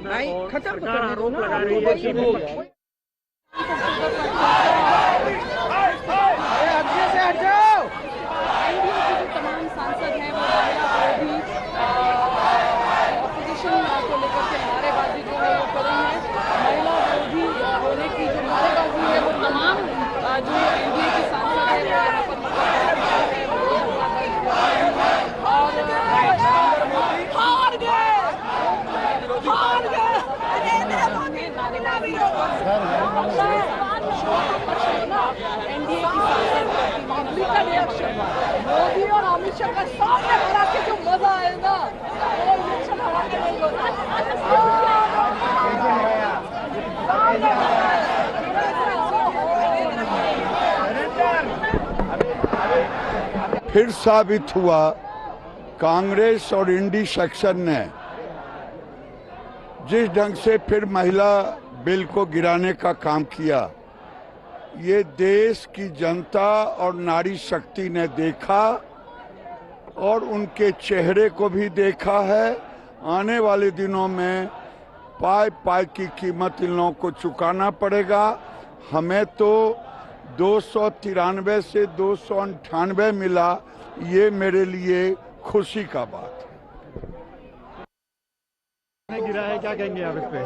और सरकार आरोप लगा रही है कि वो तमाम सांसद हैं वो अपोजिशन को लेकर के नारेबाजी जो है वो कर रही है। महिला विरोधी होने की जो नारेबाजी है वो तमाम जो एनडीए की सांसद है वो यहाँ पर एनडीए की सांसद का रिएक्शन मोदी और अमित शाह का सामने खड़ा के जो मजा है ना वो इलेक्शन हरा के नहीं होता। फिर साबित हुआ कांग्रेस और इंडी सेक्शन ने जिस ढंग से फिर महिला बिल को गिराने का काम किया, ये देश की जनता और नारी शक्ति ने देखा और उनके चेहरे को भी देखा है। आने वाले दिनों में पाई पाई की कीमत इन लोगों को चुकाना पड़ेगा। हमें तो 293 से 298 मिला, ये मेरे लिए खुशी का बात है। गिरा है, क्या कहेंगे आप इस पे?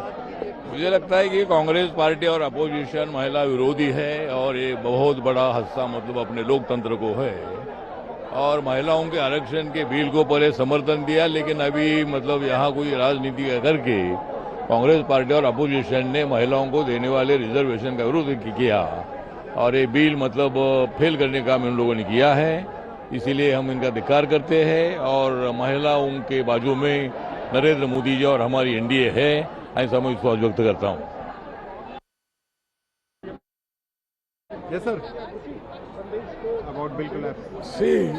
मुझे लगता है कि कांग्रेस पार्टी और अपोजिशन महिला विरोधी है और ये बहुत बड़ा हादसा मतलब अपने लोकतंत्र को है। और महिलाओं के आरक्षण के बिल को पहले समर्थन दिया, लेकिन अभी मतलब यहाँ कोई राजनीति करके कांग्रेस पार्टी और अपोजिशन ने महिलाओं को देने वाले रिजर्वेशन का विरोध किया और ये बिल मतलब फेल करने का हम इन लोगों ने किया है। इसीलिए हम इनका धिक्कार करते हैं और महिलाओं के बाजू में नरेंद्र मोदी जी और हमारी एनडीए है, ऐसा मैं विश्वास व्यक्त करता हूँ। Yes, sir. About bill collapse. See,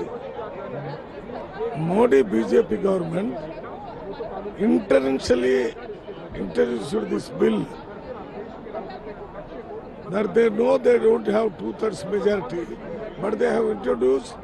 Modi BJP government intentionally introduced this bill that they know they don't have 2/3 majority, but they have introduced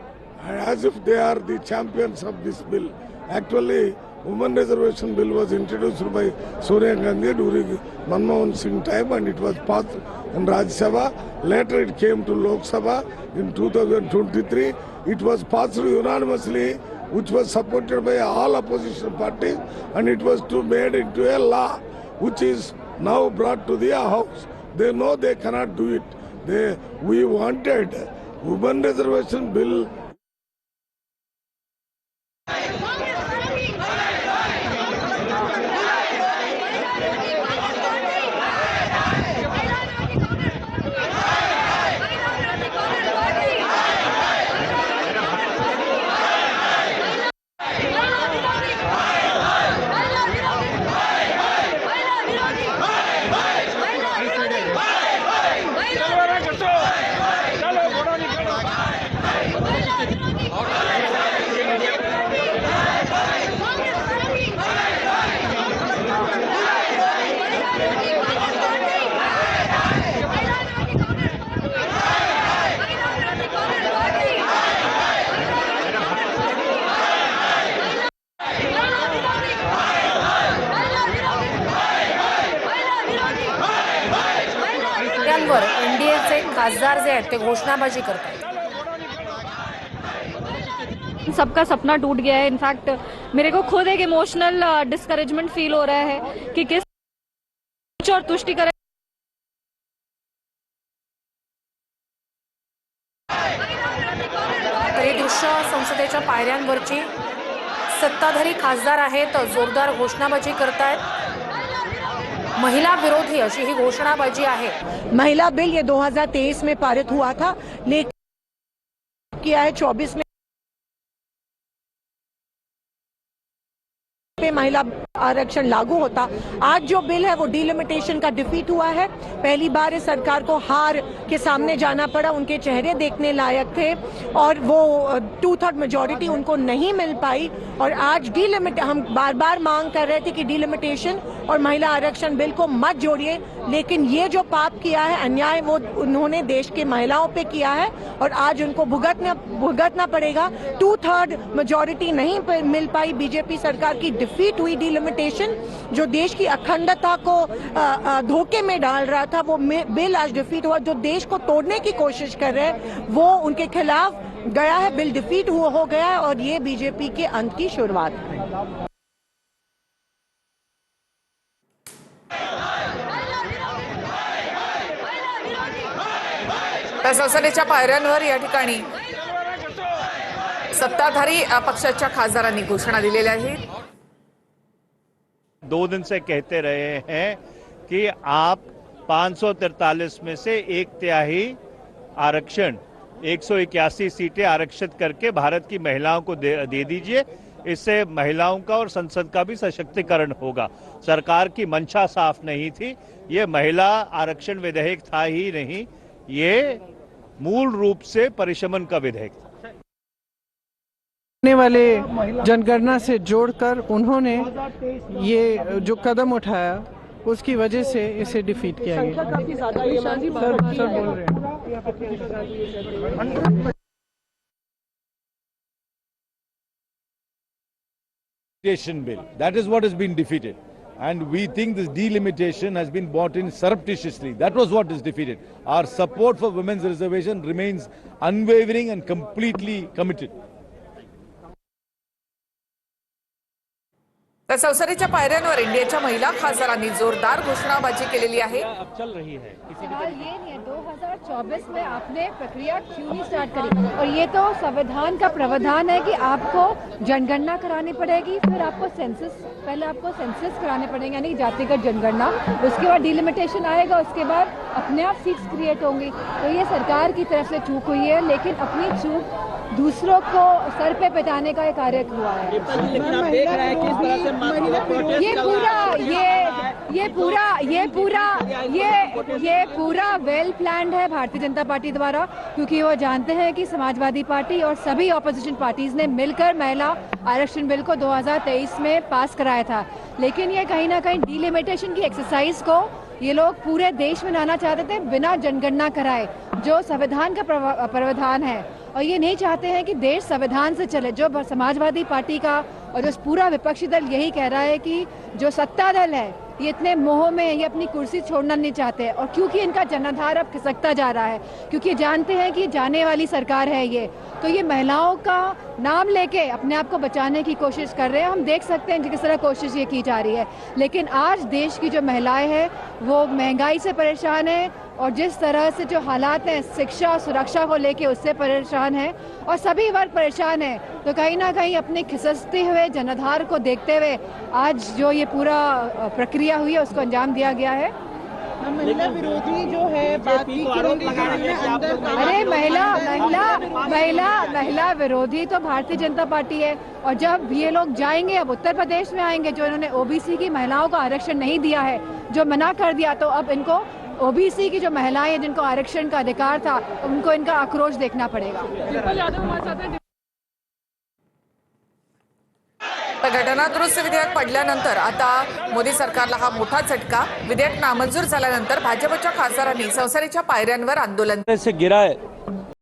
as if they are the champions of this bill. Actually, women reservation bill was introduced by Sonia Gandhi during Manmohan Singh time and it was passed in Rajya Sabha. Later it came to Lok Sabha in 2023. It was passed unanimously, which was supported by all opposition parties, and it was made into a law, which is now brought to the House. They know they cannot do it. We wanted women reservation bill. एनडीएचे खासदार जे आहेत ते घोषणाबाजी करतात। सबका सपना टूट गया है। इनफैक्ट मेरे को खुद एक इमोशनल डिस्करेजमेंट फील हो रहा है कि किस और तुष्टिकरण तरी दृश्य संसदेच्या पायऱ्यांवरची सत्ताधारी खासदार आहेत जोरदार घोषणाबाजी करतायत। महिला विरोधी अशी ही घोषणाबाजी आहे। महिला बिल ये 2023 में पारित हुआ था, लेकिन किया है 24 में महिला आरक्षण लागू होता। आज जो बिल है वो डिलिमिटेशन का डिफीट हुआ है। पहली बार इस सरकार को हार के सामने जाना पड़ा। उनके चेहरे देखने लायक थे और वो 2/3 मेजॉरिटी उनको नहीं मिल पाई और आज हम बार बार मांग कर रहे थे कि डिलिमिटेशन और महिला आरक्षण बिल को मत जोड़िए। लेकिन ये जो पाप किया है, अन्याय, वो उन्होंने देश के महिलाओं पे किया है और आज उनको भुगतना पड़ेगा। 2/3 मेजॉरिटी नहीं मिल पाई, बीजेपी सरकार की डिफीट हुई, डिलिमिटेशन जो देश की अखंडता को धोखे में डाल रहा था, वो बिल आज डिफीट हुआ। जो देश को तोड़ने की कोशिश कर रहे हैं वो उनके खिलाफ गया है, बिल डिफीट हो गया है और ये बीजेपी के अंत की शुरुआत है। तर संसदेच्या पायऱ्यांवर या ठिकाणी सत्ताधारी पक्षाच्या खासदारांनी घोषणा दिलेल्या आहेत। 2 दिन से कहते रहे हैं कि आप 543 में से 1/3 आरक्षण 181 सीटें आरक्षित करके भारत की महिलाओं को दे दीजिए। इससे महिलाओं का और संसद का भी सशक्तिकरण होगा। सरकार की मंशा साफ नहीं थी, ये महिला आरक्षण विधेयक था ही नहीं, ये मूल रूप से परिशमन का विधेयक था। आने वाले जनगणना से जोड़कर उन्होंने ये जो कदम उठाया उसकी वजह से इसे डिफीट किया गया। सर बोल रहे हैं bill. That is what has been defeated. And we think this delimitation has been brought in surreptitiously. That was what is defeated. Our support for women's reservation remains unwavering and completely committed. तर संसदेच्या पायऱ्यांवर इंडियाच्या महिला खासदारांनी जोरदार घोषणाबाजी केलेली आहे। चल रही है सवाल ये नहीं है 2024 में आपने प्रक्रिया क्यों नहीं स्टार्ट करी? और ये तो संविधान का प्रावधान है कि आपको जनगणना करानी पड़ेगी, फिर आपको सेंसस, पहले आपको सेंसस कराने पड़ेंगे यानी जातिगत जनगणना, उसके बाद डिलिमिटेशन आएगा, उसके बाद अपने आप सीट्स क्रिएट होंगी। तो ये सरकार की तरफ से चूक हुई है, लेकिन अपनी चूक दूसरों को सर पे पिटाने का एक कार्य हुआ है। ये पूरा वेल प्लान्ड है भारतीय जनता पार्टी द्वारा, क्योंकि वो जानते हैं कि समाजवादी पार्टी और सभी ऑपोजिशन पार्टीज ने मिलकर महिला आरक्षण बिल को 2023 में पास कराया था। लेकिन ये कहीं ना कहीं डिलिमिटेशन की एक्सरसाइज को ये लोग पूरे देश में लाना चाहते थे बिना जनगणना कराए, जो संविधान का प्रावधान है। और ये नहीं चाहते हैं कि देश संविधान से चले। जो समाजवादी पार्टी का और जो पूरा विपक्षी दल यही कह रहा है कि जो सत्ता दल है ये इतने मोह में ये अपनी कुर्सी छोड़ना नहीं चाहते, और क्योंकि इनका जनाधार अब खिसकता जा रहा है, क्योंकि जानते हैं कि जाने वाली सरकार है ये, तो ये महिलाओं का नाम लेके अपने आप को बचाने की कोशिश कर रहे हैं। हम देख सकते हैं किस तरह कोशिश ये की जा रही है। लेकिन आज देश की जो महिलाएं हैं वो महंगाई से परेशान है और जिस तरह से जो हालात हैं शिक्षा और सुरक्षा को लेके उससे परेशान है और सभी वर्ग परेशान है। तो कहीं ना कहीं अपने खिसकते हुए जनाधार को देखते हुए आज जो ये पूरा प्रक्रिया हुई है उसको अंजाम दिया गया है। महिला विरोधी जो है बाकी अरे महिला विरोधी तो भारतीय जनता पार्टी है। और जब ये लोग जाएंगे, अब उत्तर प्रदेश में आएंगे, जो इन्होंने ओबीसी की महिलाओं को आरक्षण नहीं दिया है, जो मना कर दिया, तो अब इनको ओबीसी की जो महिलाएं हैं जिनको आरक्षण का अधिकार था उनको इनका आक्रोश देखना पड़ेगा। घटना दुरुस्ती विधेयक पडल्यानंतर आता मोदी सरकारला हा मोठा झटका। विधेयक नामंजूर झाल्यानंतर भाजपच्या खासदारांनी संसदेच्या पायऱ्यांवर आंदोलन से गिरा है